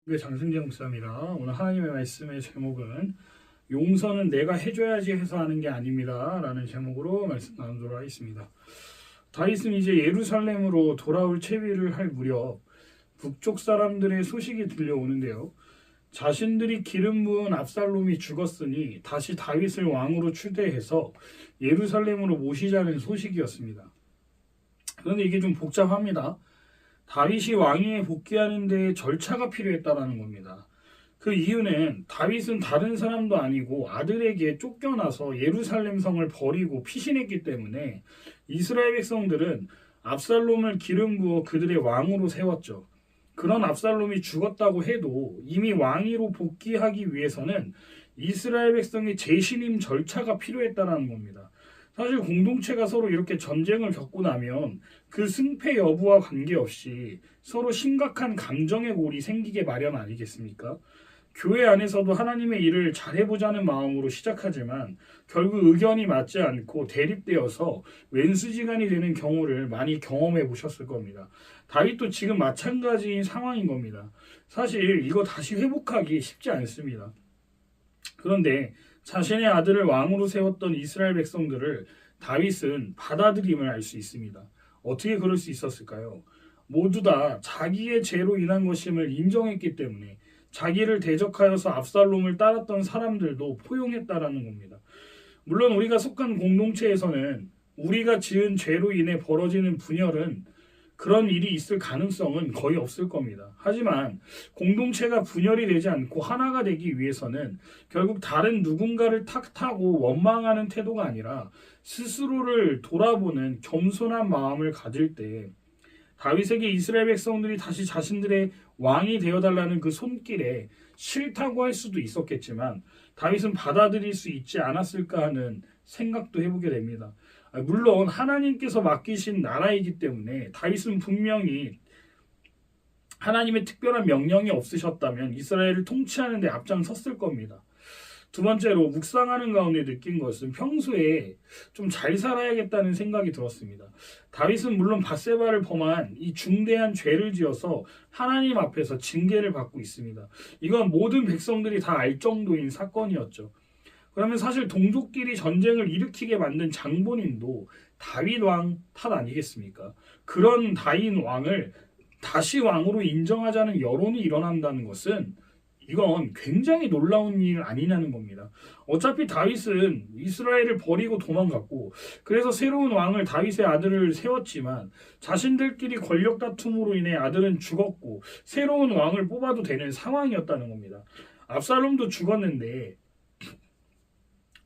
네, 장승재 목사입니다. 오늘 하나님의 말씀의 제목은 용서는 내가 해줘야지 해서 하는 게 아닙니다 라는 제목으로 말씀 나누도록 하겠습니다. 다윗은 이제 예루살렘으로 돌아올 채위를 할 무렵 북쪽 사람들의 소식이 들려오는데요. 자신들이 기름 부은 압살롬이 죽었으니 다시 다윗을 왕으로 추대해서 예루살렘으로 모시자는 소식이었습니다. 그런데 이게 좀 복잡합니다. 다윗이 왕위에 복귀하는 데 절차가 필요했다라는 겁니다. 그 이유는 다윗은 다른 사람도 아니고 아들에게 쫓겨나서 예루살렘 성을 버리고 피신했기 때문에 이스라엘 백성들은 압살롬을 기름 부어 그들의 왕으로 세웠죠. 그런 압살롬이 죽었다고 해도 이미 왕위로 복귀하기 위해서는 이스라엘 백성의 재신임 절차가 필요했다는 겁니다. 사실 공동체가 서로 이렇게 전쟁을 겪고 나면 그 승패 여부와 관계없이 서로 심각한 감정의 골이 생기게 마련 아니겠습니까? 교회 안에서도 하나님의 일을 잘해보자는 마음으로 시작하지만 결국 의견이 맞지 않고 대립되어서 왼수지간이 되는 경우를 많이 경험해 보셨을 겁니다. 다윗도 지금 마찬가지인 상황인 겁니다. 사실 이거 다시 회복하기 쉽지 않습니다. 그런데 자신의 아들을 왕으로 세웠던 이스라엘 백성들을 다윗은 받아들임을 알 수 있습니다. 어떻게 그럴 수 있었을까요? 모두 다 자기의 죄로 인한 것임을 인정했기 때문에 자기를 대적하여서 압살롬을 따랐던 사람들도 포용했다라는 겁니다. 물론 우리가 속한 공동체에서는 우리가 지은 죄로 인해 벌어지는 분열은 그런 일이 있을 가능성은 거의 없을 겁니다. 하지만 공동체가 분열이 되지 않고 하나가 되기 위해서는 결국 다른 누군가를 탓하고 원망하는 태도가 아니라 스스로를 돌아보는 겸손한 마음을 가질 때 다윗에게 이스라엘 백성들이 다시 자신들의 왕이 되어달라는 그 손길에 싫다고 할 수도 있었겠지만 다윗은 받아들일 수 있지 않았을까 하는 생각도 해보게 됩니다. 물론 하나님께서 맡기신 나라이기 때문에 다윗은 분명히 하나님의 특별한 명령이 없으셨다면 이스라엘을 통치하는 데 앞장섰을 겁니다. 두 번째로 묵상하는 가운데 느낀 것은 평소에 좀 잘 살아야겠다는 생각이 들었습니다. 다윗은 물론 밧세바를 범한 이 중대한 죄를 지어서 하나님 앞에서 징계를 받고 있습니다. 이건 모든 백성들이 다 알 정도인 사건이었죠. 그러면 사실 동족끼리 전쟁을 일으키게 만든 장본인도 다윗 왕 탓 아니겠습니까? 그런 다윗 왕을 다시 왕으로 인정하자는 여론이 일어난다는 것은 이건 굉장히 놀라운 일 아니냐는 겁니다. 어차피 다윗은 이스라엘을 버리고 도망갔고 그래서 새로운 왕을 다윗의 아들을 세웠지만 자신들끼리 권력 다툼으로 인해 아들은 죽었고 새로운 왕을 뽑아도 되는 상황이었다는 겁니다. 압살롬도 죽었는데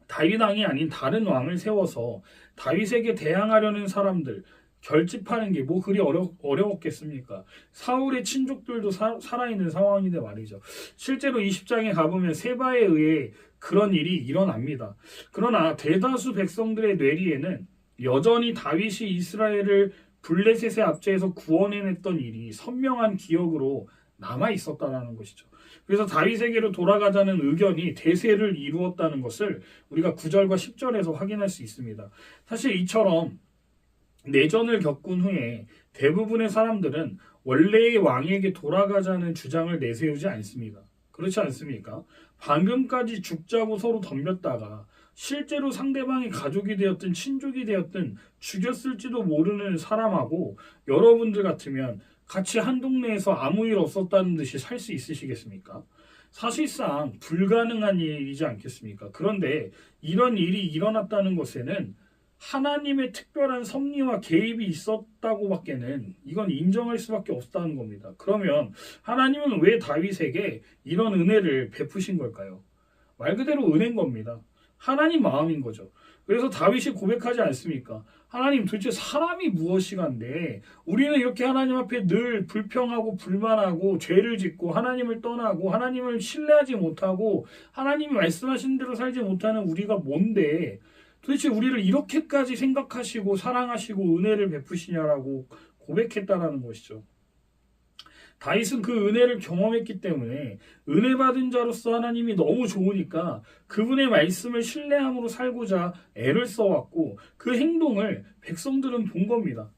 다윗 왕이 아닌 다른 왕을 세워서 다윗에게 대항하려는 사람들 결집하는 게 뭐 그리 어려웠겠습니까? 사울의 친족들도 살아있는 상황인데 말이죠. 실제로 20장에 가보면 세바에 의해 그런 일이 일어납니다. 그러나 대다수 백성들의 뇌리에는 여전히 다윗이 이스라엘을 블레셋의 압제에서 구원해냈던 일이 선명한 기억으로 남아있었다는 것이죠. 그래서 다윗에게로 돌아가자는 의견이 대세를 이루었다는 것을 우리가 9절과 10절에서 확인할 수 있습니다. 사실 이처럼 내전을 겪은 후에 대부분의 사람들은 원래의 왕에게 돌아가자는 주장을 내세우지 않습니다. 그렇지 않습니까? 방금까지 죽자고 서로 덤볐다가 실제로 상대방이 가족이 되었든 친족이 되었든 죽였을지도 모르는 사람하고 여러분들 같으면 같이 한 동네에서 아무 일 없었다는 듯이 살 수 있으시겠습니까? 사실상 불가능한 일이지 않겠습니까? 그런데 이런 일이 일어났다는 것에는 하나님의 특별한 섭리와 개입이 있었다고밖에는 이건 인정할 수밖에 없다는 겁니다. 그러면 하나님은 왜 다윗에게 이런 은혜를 베푸신 걸까요? 말 그대로 은혜인 겁니다. 하나님 마음인 거죠. 그래서 다윗이 고백하지 않습니까? 하나님 도대체 사람이 무엇이간데 우리는 이렇게 하나님 앞에 늘 불평하고 불만하고 죄를 짓고 하나님을 떠나고 하나님을 신뢰하지 못하고 하나님이 말씀하신 대로 살지 못하는 우리가 뭔데 도대체 우리를 이렇게까지 생각하시고 사랑하시고 은혜를 베푸시냐라고 고백했다라는 것이죠. 다윗은 그 은혜를 경험했기 때문에 은혜 받은 자로서 하나님이 너무 좋으니까 그분의 말씀을 신뢰함으로 살고자 애를 써왔고 그 행동을 백성들은 본 겁니다.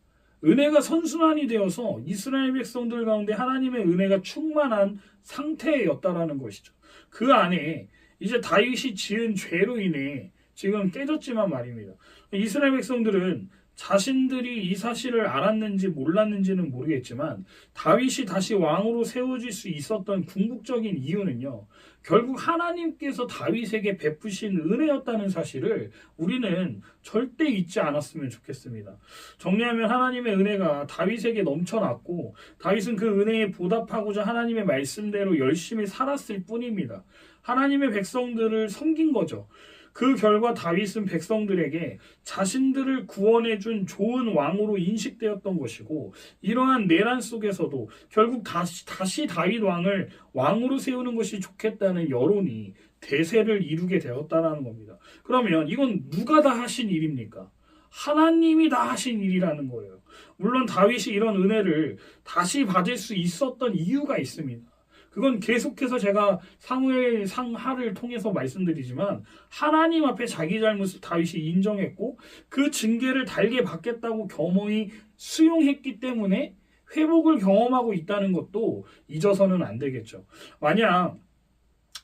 은혜가 선순환이 되어서 이스라엘 백성들 가운데 하나님의 은혜가 충만한 상태였다라는 것이죠. 그 안에 이제 다윗이 지은 죄로 인해 지금 깨졌지만 말입니다. 이스라엘 백성들은 자신들이 이 사실을 알았는지 몰랐는지는 모르겠지만 다윗이 다시 왕으로 세워질 수 있었던 궁극적인 이유는요, 결국 하나님께서 다윗에게 베푸신 은혜였다는 사실을 우리는 절대 잊지 않았으면 좋겠습니다. 정리하면 하나님의 은혜가 다윗에게 넘쳐났고 다윗은 그 은혜에 보답하고자 하나님의 말씀대로 열심히 살았을 뿐입니다. 하나님의 백성들을 섬긴 거죠. 그 결과 다윗은 백성들에게 자신들을 구원해준 좋은 왕으로 인식되었던 것이고, 이러한 내란 속에서도 결국 다시 다윗 왕을 왕으로 세우는 것이 좋겠다는 여론이 대세를 이루게 되었다는 겁니다. 그러면 이건 누가 다 하신 일입니까? 하나님이 다 하신 일이라는 거예요. 물론 다윗이 이런 은혜를 다시 받을 수 있었던 이유가 있습니다. 그건 계속해서 제가 사무엘 상하를 통해서 말씀드리지만 하나님 앞에 자기 잘못을 다윗이 인정했고 그 징계를 달게 받겠다고 겸허히 수용했기 때문에 회복을 경험하고 있다는 것도 잊어서는 안 되겠죠. 만약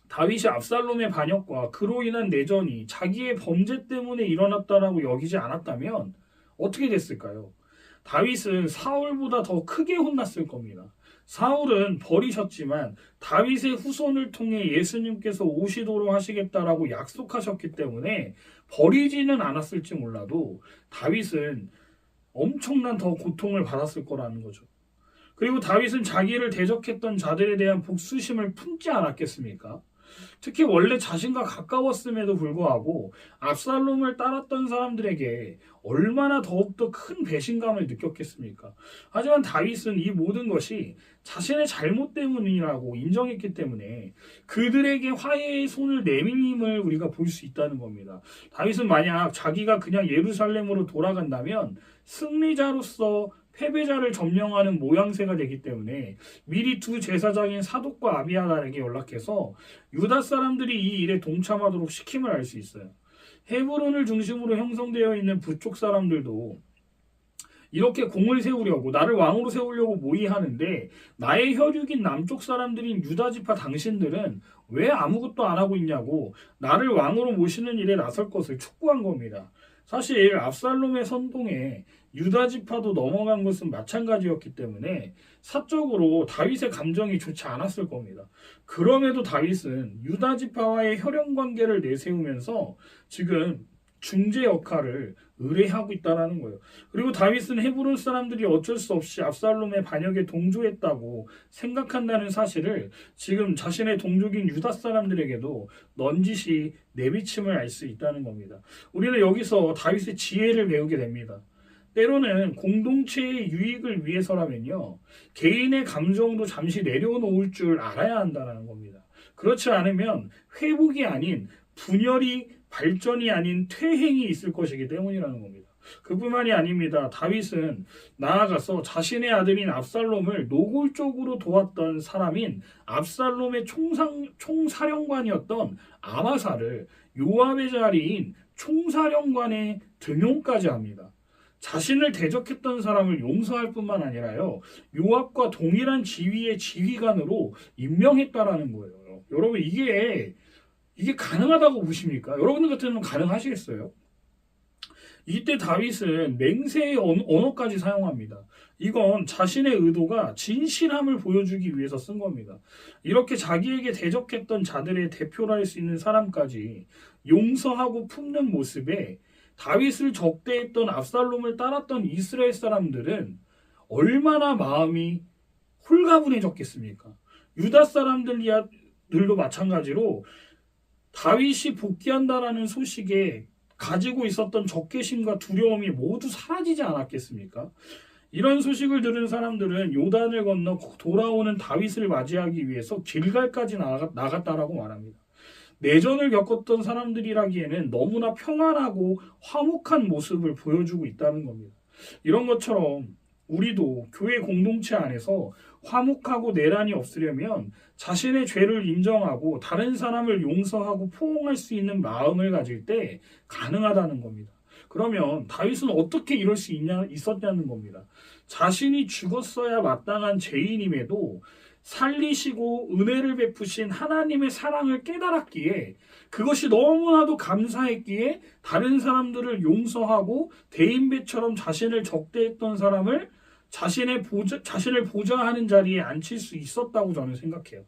다윗이 압살롬의 반역과 그로 인한 내전이 자기의 범죄 때문에 일어났다라고 여기지 않았다면 어떻게 됐을까요? 다윗은 사울보다 더 크게 혼났을 겁니다. 사울은 버리셨지만 다윗의 후손을 통해 예수님께서 오시도록 하시겠다라고 약속하셨기 때문에 버리지는 않았을지 몰라도 다윗은 엄청난 더 고통을 받았을 거라는 거죠. 그리고 다윗은 자기를 대적했던 자들에 대한 복수심을 품지 않았겠습니까? 특히 원래 자신과 가까웠음에도 불구하고 압살롬을 따랐던 사람들에게 얼마나 더욱더 큰 배신감을 느꼈겠습니까? 하지만 다윗은 이 모든 것이 자신의 잘못 때문이라고 인정했기 때문에 그들에게 화해의 손을 내밀임을 우리가 볼 수 있다는 겁니다. 다윗은 만약 자기가 그냥 예루살렘으로 돌아간다면 승리자로서 패배자를 점령하는 모양새가 되기 때문에 미리 두 제사장인 사독과 아비아달에게 연락해서 유다 사람들이 이 일에 동참하도록 시킴을 알 수 있어요. 헤브론을 중심으로 형성되어 있는 부족 사람들도 이렇게 공을 세우려고 나를 왕으로 세우려고 모의하는데 나의 혈육인 남쪽 사람들인 유다 지파 당신들은 왜 아무것도 안 하고 있냐고 나를 왕으로 모시는 일에 나설 것을 촉구한 겁니다. 사실 압살롬의 선동에 유다 지파도 넘어간 것은 마찬가지였기 때문에 사적으로 다윗의 감정이 좋지 않았을 겁니다. 그럼에도 다윗은 유다 지파와의 혈연 관계를 내세우면서 지금 중재 역할을 의뢰하고 있다는 거예요. 그리고 다윗은 헤브론 사람들이 어쩔 수 없이 압살롬의 반역에 동조했다고 생각한다는 사실을 지금 자신의 동족인 유다 사람들에게도 넌지시 내비침을 알 수 있다는 겁니다. 우리는 여기서 다윗의 지혜를 배우게 됩니다. 때로는 공동체의 유익을 위해서라면요, 개인의 감정도 잠시 내려놓을 줄 알아야 한다는 겁니다. 그렇지 않으면 회복이 아닌 분열이 발전이 아닌 퇴행이 있을 것이기 때문이라는 겁니다. 그뿐만이 아닙니다. 다윗은 나아가서 자신의 아들인 압살롬을 노골적으로 도왔던 사람인 압살롬의 총사령관이었던 아마사를 요압의 자리인 총사령관에 등용까지 합니다. 자신을 대적했던 사람을 용서할 뿐만 아니라요, 요압과 동일한 지위의 지휘관으로 임명했다라는 거예요. 여러분, 이게 가능하다고 보십니까? 여러분들 같으면 가능하시겠어요? 이때 다윗은 맹세의 언어까지 사용합니다. 이건 자신의 의도가 진실함을 보여주기 위해서 쓴 겁니다. 이렇게 자기에게 대적했던 자들의 대표라 할 수 있는 사람까지 용서하고 품는 모습에 다윗을 적대했던 압살롬을 따랐던 이스라엘 사람들은 얼마나 마음이 홀가분해졌겠습니까? 유다 사람들도 마찬가지로 다윗이 복귀한다라는 소식에 가지고 있었던 적개심과 두려움이 모두 사라지지 않았겠습니까? 이런 소식을 들은 사람들은 요단을 건너 돌아오는 다윗을 맞이하기 위해서 길갈까지 나갔다라고 말합니다. 내전을 겪었던 사람들이라기에는 너무나 평안하고 화목한 모습을 보여주고 있다는 겁니다. 이런 것처럼 우리도 교회 공동체 안에서 화목하고 내란이 없으려면 자신의 죄를 인정하고 다른 사람을 용서하고 포옹할 수 있는 마음을 가질 때 가능하다는 겁니다. 그러면 다윗은 어떻게 이럴 수 있었냐는 겁니다. 자신이 죽었어야 마땅한 죄인임에도 살리시고 은혜를 베푸신 하나님의 사랑을 깨달았기에 그것이 너무나도 감사했기에 다른 사람들을 용서하고 대인배처럼 자신을 적대했던 사람을 자신을 보좌하는 자리에 앉힐 수 있었다고 저는 생각해요.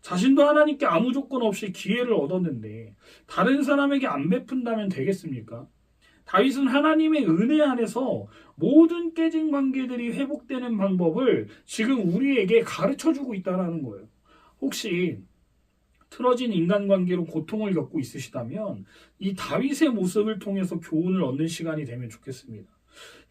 자신도 하나님께 아무 조건 없이 기회를 얻었는데 다른 사람에게 안 베푼다면 되겠습니까? 다윗은 하나님의 은혜 안에서 모든 깨진 관계들이 회복되는 방법을 지금 우리에게 가르쳐주고 있다는 거예요. 혹시 틀어진 인간관계로 고통을 겪고 있으시다면 이 다윗의 모습을 통해서 교훈을 얻는 시간이 되면 좋겠습니다.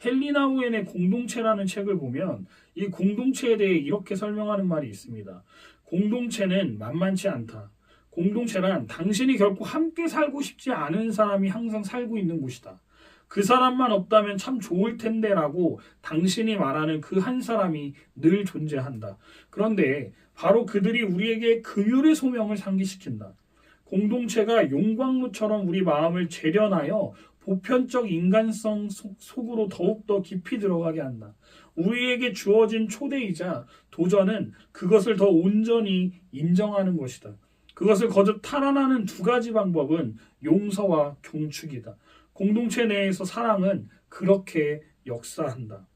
헨리 우엔의 공동체라는 책을 보면 이 공동체에 대해 이렇게 설명하는 말이 있습니다. 공동체는 만만치 않다. 공동체란 당신이 결코 함께 살고 싶지 않은 사람이 항상 살고 있는 곳이다. 그 사람만 없다면 참 좋을 텐데 라고 당신이 말하는 그 한 사람이 늘 존재한다. 그런데 바로 그들이 우리에게 긍휼의 소명을 상기시킨다. 공동체가 용광로처럼 우리 마음을 재련하여 보편적 인간성 속으로 더욱더 깊이 들어가게 한다. 우리에게 주어진 초대이자 도전은 그것을 더 온전히 인정하는 것이다. 그것을 거듭 탈환하는 두 가지 방법은 용서와 경축이다. 공동체 내에서 사랑은 그렇게 역사한다.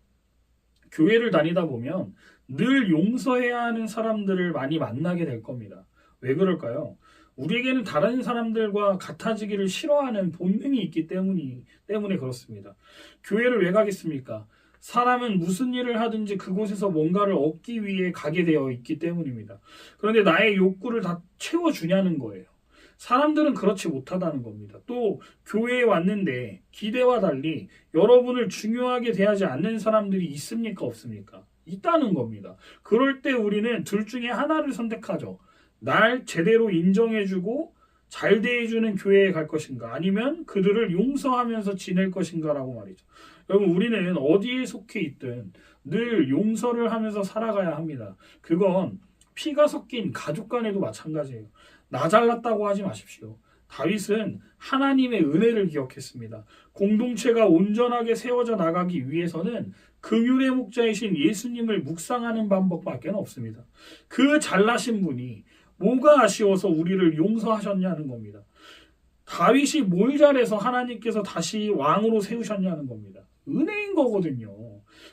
교회를 다니다 보면 늘 용서해야 하는 사람들을 많이 만나게 될 겁니다. 왜 그럴까요? 우리에게는 다른 사람들과 같아지기를 싫어하는 본능이 있기 때문에 그렇습니다. 교회를 왜 가겠습니까? 사람은 무슨 일을 하든지 그곳에서 뭔가를 얻기 위해 가게 되어 있기 때문입니다. 그런데 나의 욕구를 다 채워주냐는 거예요. 사람들은 그렇지 못하다는 겁니다. 또 교회에 왔는데 기대와 달리 여러분을 중요하게 대하지 않는 사람들이 있습니까? 없습니까? 있다는 겁니다. 그럴 때 우리는 둘 중에 하나를 선택하죠. 날 제대로 인정해주고 잘 대해주는 교회에 갈 것인가, 아니면 그들을 용서하면서 지낼 것인가라고 말이죠. 여러분, 우리는 어디에 속해 있든 늘 용서를 하면서 살아가야 합니다. 그건 피가 섞인 가족 간에도 마찬가지예요. 나 잘났다고 하지 마십시오. 다윗은 하나님의 은혜를 기억했습니다. 공동체가 온전하게 세워져 나가기 위해서는 긍휼의 목자이신 예수님을 묵상하는 방법밖에 없습니다. 그 잘나신 분이 뭐가 아쉬워서 우리를 용서하셨냐는 겁니다. 다윗이 뭘 잘해서 하나님께서 다시 왕으로 세우셨냐는 겁니다. 은혜인 거거든요.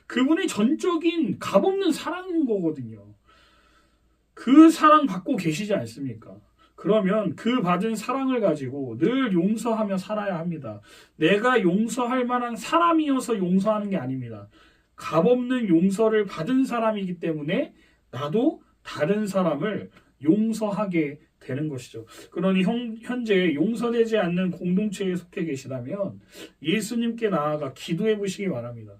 그분의 전적인 값없는 사랑인 거거든요. 그 사랑 받고 계시지 않습니까? 그러면 그 받은 사랑을 가지고 늘 용서하며 살아야 합니다. 내가 용서할 만한 사람이어서 용서하는 게 아닙니다. 값없는 용서를 받은 사람이기 때문에 나도 다른 사람을 용서하게 되는 것이죠. 그러니 현재 용서되지 않는 공동체에 속해 계시다면 예수님께 나아가 기도해 보시기 바랍니다.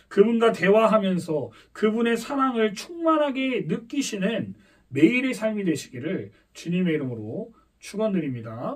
그분과 대화하면서 그분의 사랑을 충만하게 느끼시는 매일의 삶이 되시기를 주님의 이름으로 축원드립니다.